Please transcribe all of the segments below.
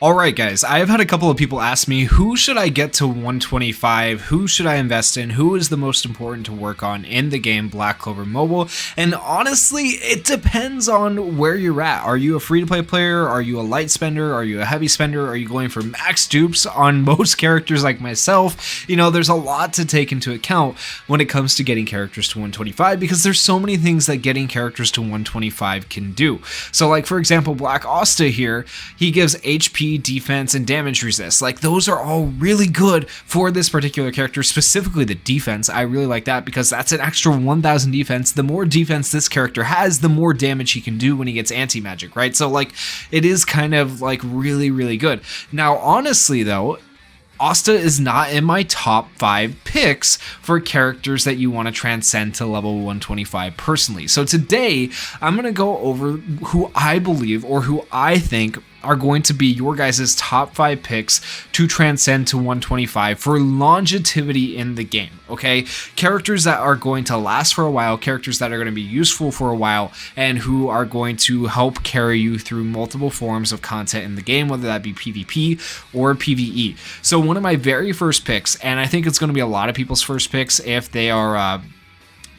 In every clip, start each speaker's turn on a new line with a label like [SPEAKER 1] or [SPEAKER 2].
[SPEAKER 1] Alright guys, I have had a couple of people ask me, who should I get to 125, who should I invest in, who is the most important to work on in the game Black Clover Mobile, and honestly, it depends on where you're at. Are you a free-to-play player? Are you a light spender? Are you a heavy spender? Are you going for max dupes on most characters like myself? You know, there's a lot to take into account when it comes to getting characters to 125 because there's so many things that getting characters to 125 can do. So like for example, Black Asta here, he gives HP, defense, and damage resist. Like those are all really good for this particular character, specifically the defense. I really like that because that's an extra 1000 defense. The more defense this character has, the more damage he can do when he gets anti-magic, right? So like it is kind of like really good. Now honestly though, Asta is not in my top 5 picks for characters that you want to transcend to level 125 personally. So today, I'm going to go over who I believe or who I think are going to be your guys' top 5 picks to transcend to 125 for longevity in the game, okay? Characters that are going to last for a while, characters that are going to be useful for a while, and who are going to help carry you through multiple forms of content in the game, whether that be PvP or PvE. So one of my very first picks, and I think it's going to be a lot of people's first picks if they are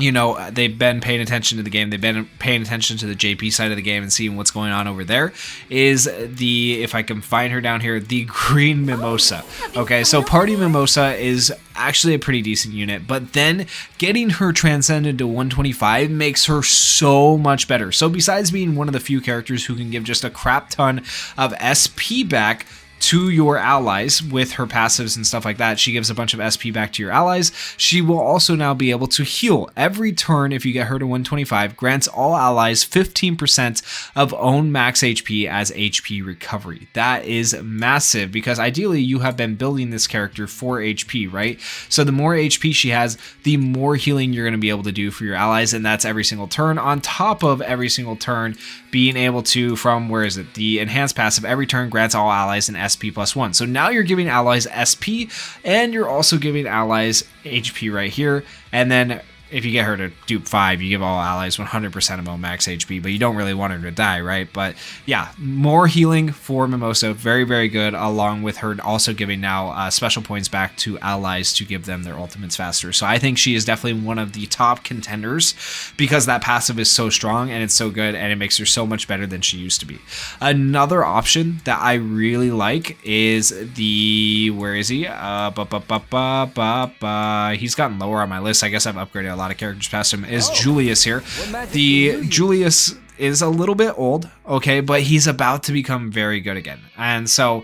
[SPEAKER 1] you know, they've been paying attention to the game, they've been paying attention to the JP side of the game and seeing what's going on over there, is the, if I can find her down here, the green Mimosa. Okay, so Party Mimosa is actually a pretty decent unit, but then getting her transcended to 125 makes her so much better. So besides being one of the few characters who can give just a crap ton of SP back to your allies with her passives and stuff like that, she gives a bunch of SP back to your allies. She will also now be able to heal every turn. If you get her to 125, grants all allies 15% of own max HP as HP recovery. That is massive because ideally you have been building this character for HP, right? So the more HP she has, the more healing you're going to be able to do for your allies, and that's every single turn, on top of every single turn being able to, from, where is it, the enhanced passive, every turn grants all allies an SP plus 1. So now you're giving allies SP, and you're also giving allies HP right here, and then if you get her to dupe 5, you give all allies 100% of max HP, but you don't really want her to die, right? But yeah, more healing for Mimosa, very good, along with her also giving now special points back to allies to give them their ultimates faster. So I think she is definitely one of the top contenders because that passive is so strong and it's so good and it makes her so much better than she used to be. Another option that I really like is the, where is he? He's gotten lower on my list. I guess I've upgraded a lot of characters past him, is Julius here. The Julius is a little bit old, okay, but he's about to become very good again. And so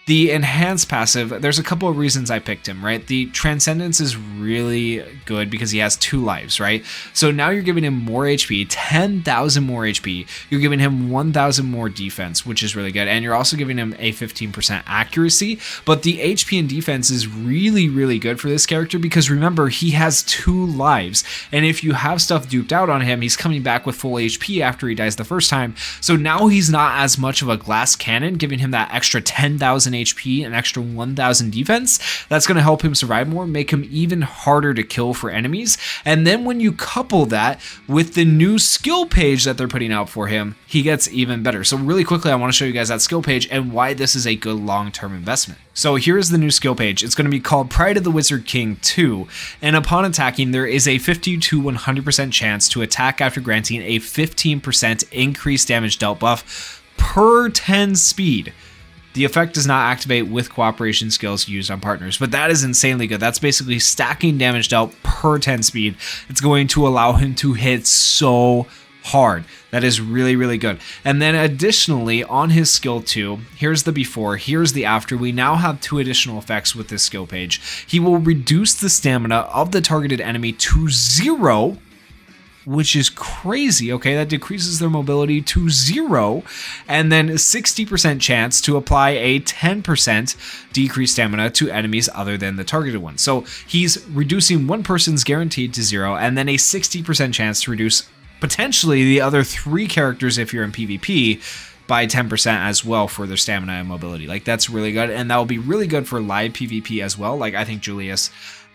[SPEAKER 1] the enhanced passive, there's a couple of reasons I picked him, right? The transcendence is really good because he has 2 lives, right? So now you're giving him more HP, 10,000 more HP. You're giving him 1,000 more defense, which is really good. And you're also giving him a 15% accuracy. But the HP and defense is really good for this character because remember, he has 2 lives. And if you have stuff duped out on him, he's coming back with full HP after he dies the first time. So now he's not as much of a glass cannon, giving him that extra 10,000 HP, an extra 1000 defense. That's going to help him survive more, make him even harder to kill for enemies. And then when you couple that with the new skill page that they're putting out for him, he gets even better. So really quickly, I want to show you guys that skill page and why this is a good long-term investment. So here's the new skill page. It's going to be called Pride of the Wizard King 2, and upon attacking, there is a 50 to 100% chance to attack after granting a 15% increased damage dealt buff per 10 speed. The effect does not activate with cooperation skills used on partners, but that is insanely good. That's basically stacking damage dealt per 10 speed. It's going to allow him to hit so hard. That is really good. And then additionally, on his skill 2, here's the before, here's the after. We now have 2 additional effects with this skill page. He will reduce the stamina of the targeted enemy to 0, which is crazy, okay? That decreases their mobility to 0, and then 60% chance to apply a 10% decreased stamina to enemies other than the targeted one. So he's reducing one person's guaranteed to 0, and then a 60% chance to reduce potentially the other 3 characters if you're in PvP by 10% as well for their stamina and mobility. Like, that's really good, and that will be really good for live PvP as well. Like, I think Julius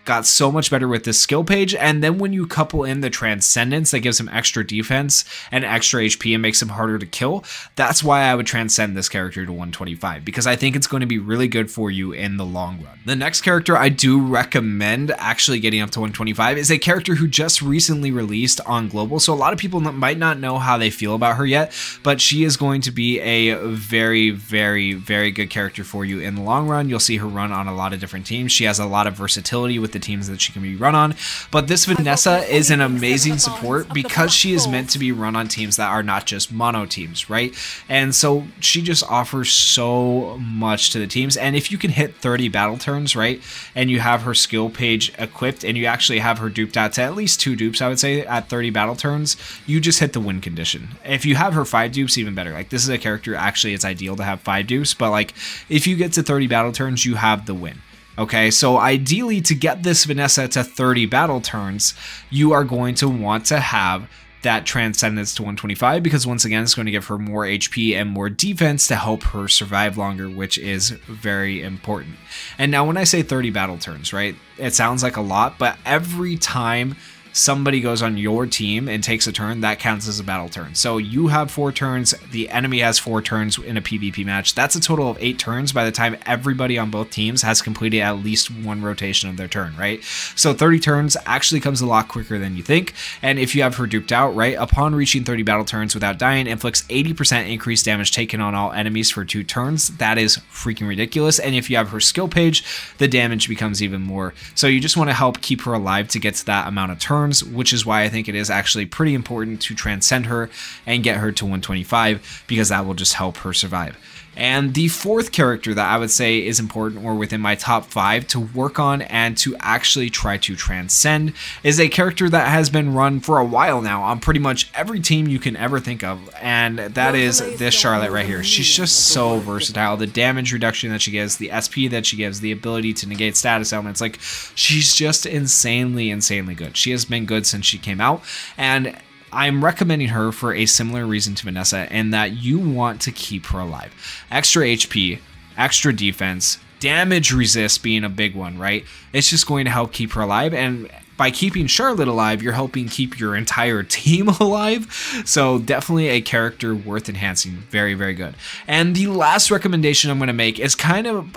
[SPEAKER 1] got so much better with this skill page, and then when you couple in the transcendence that gives him extra defense and extra HP and makes him harder to kill, that's why I would transcend this character to 125, because I think it's going to be really good for you in the long run. The next character I do recommend actually getting up to 125 is a character who just recently released on global, so a lot of people might not know how they feel about her yet, but she is going to be a very, very, very good character for you in the long run. You'll see her run on a lot of different teams. She has a lot of versatility with the teams that she can be run on, but this Vanessa is an amazing support because she is meant to be run on teams that are not just mono teams, right? And so she just offers so much to the teams, and if you can hit 30 battle turns, right, and you have her skill page equipped and you actually have her duped out to at least 2 dupes, I would say, at 30 battle turns, you just hit the win condition. If you have her 5 dupes, even better. Like, this is a character, actually it's ideal to have 5 dupes, but like if you get to 30 battle turns, you have the win. Okay, so ideally to get this Vanessa to 30 battle turns, you are going to want to have that transcendence to 125, because once again, it's going to give her more HP and more defense to help her survive longer, which is very important. And now when I say 30 battle turns, right, it sounds like a lot, but every time somebody goes on your team and takes a turn, that counts as a battle turn. So you have 4 turns, the enemy has 4 turns in a PvP match. That's a total of 8 turns by the time everybody on both teams has completed at least 1 rotation of their turn, right? So 30 turns actually comes a lot quicker than you think. And if you have her duped out, right, upon reaching 30 battle turns without dying, inflicts 80% increased damage taken on all enemies for 2 turns. That is freaking ridiculous. And if you have her skill page, the damage becomes even more. So you just want to help keep her alive to get to that amount of turns, which is why I think it is actually pretty important to transcend her and get her to 125, because that will just help her survive. And the fourth character that I would say is important, or within my top 5 to work on and to actually try to transcend, is a character that has been run for a while now on pretty much every team you can ever think of, and that is this Charlotte right here. She's just so versatile. The damage reduction that she gives, the SP that she gives, the ability to negate status elements, like, she's just insanely good. She has been good since she came out, and I'm recommending her for a similar reason to Vanessa, in that you want to keep her alive. Extra HP, extra defense, damage resist being a big one, right? It's just going to help keep her alive, and by keeping Charlotte alive, you're helping keep your entire team alive. So definitely a character worth enhancing. Very, very good. And the last recommendation I'm going to make is kind of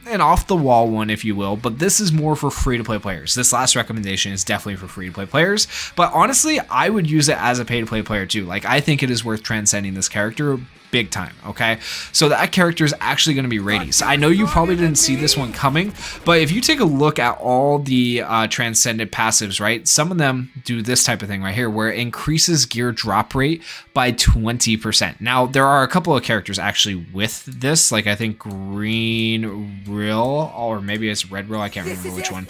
[SPEAKER 1] an off-the-wall one, if you will, but this is more for free-to-play players. This last recommendation is definitely for free-to-play players, but honestly, I would use it as a pay-to-play player too. Like, I think it is worth transcending this character big time, okay? So that character is actually going to be Radies. I know you probably didn't see this one coming, but if you take a look at all the transcended passives, right, some of them do this type of thing right here, where it increases gear drop rate by 20%. Now, there are a couple of characters actually with this, like I think Green Rill, or maybe it's Red Rill, I can't remember which one.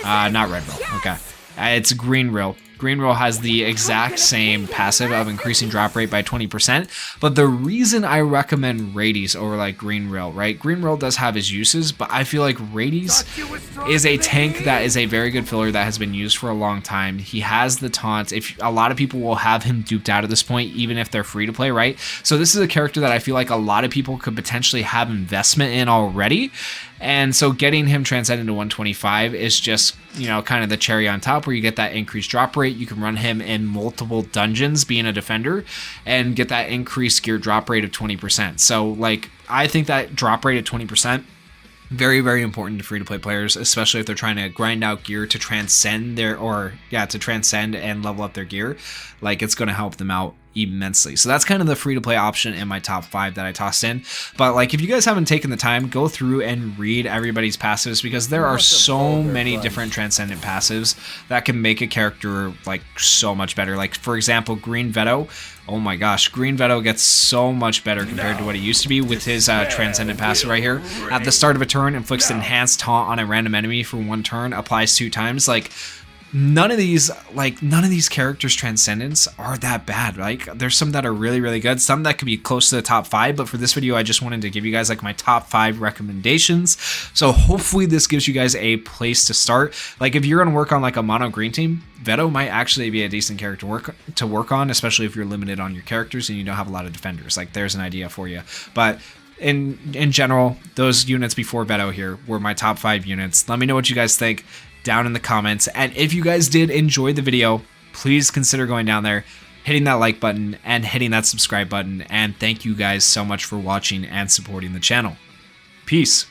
[SPEAKER 1] Not Red Rill, okay. It's Green Rill. Green Rill has the exact same passive of increasing drop rate by 20%, but the reason I recommend Radies over like Green Rill, right? Green Rill does have his uses, but I feel like Radies is a tank that is a very good filler that has been used for a long time. He has the taunts. If a lot of people will have him duped out at this point, even if they're free to play, right? So this is a character that I feel like a lot of people could potentially have investment in already. And so getting him transcended to 125 is just, you know, kind of the cherry on top, where you get that increased drop rate. You can run him in multiple dungeons being a defender and get that increased gear drop rate of 20%. So like, I think that drop rate of 20%, very, very important to free-to-play players, especially if they're trying to grind out gear to transcend to transcend and level up their gear. Like, it's going to help them out immensely. So that's kind of the free-to-play option in my top 5 that I tossed in. But like, if you guys haven't taken the time, go through and read everybody's passives, because there are so many different transcendent passives that can make a character like so much better. Like, for example, Green Veto. Oh my gosh, Green Veto gets so much better compared to what it used to be with his transcendent passive right here. At the start of a turn, inflicts an enhanced taunt on a random enemy for 1 turn, applies 2 times. Like, none of these characters' transcendence are that bad. Like, there's some that are really, really good, some that could be close to the top 5, but for this video, I just wanted to give you guys like my top 5 recommendations. So hopefully this gives you guys a place to start. Like, if you're gonna work on like a mono green team, Veto might actually be a decent character to work on, especially if you're limited on your characters and you don't have a lot of defenders. Like, there's an idea for you. But in general, those units before Veto here were my top 5 units. Let me know what you guys think. down in the comments. And if you guys did enjoy the video, please consider going down there, hitting that like button and hitting that subscribe button. And thank you guys so much for watching and supporting the channel. Peace.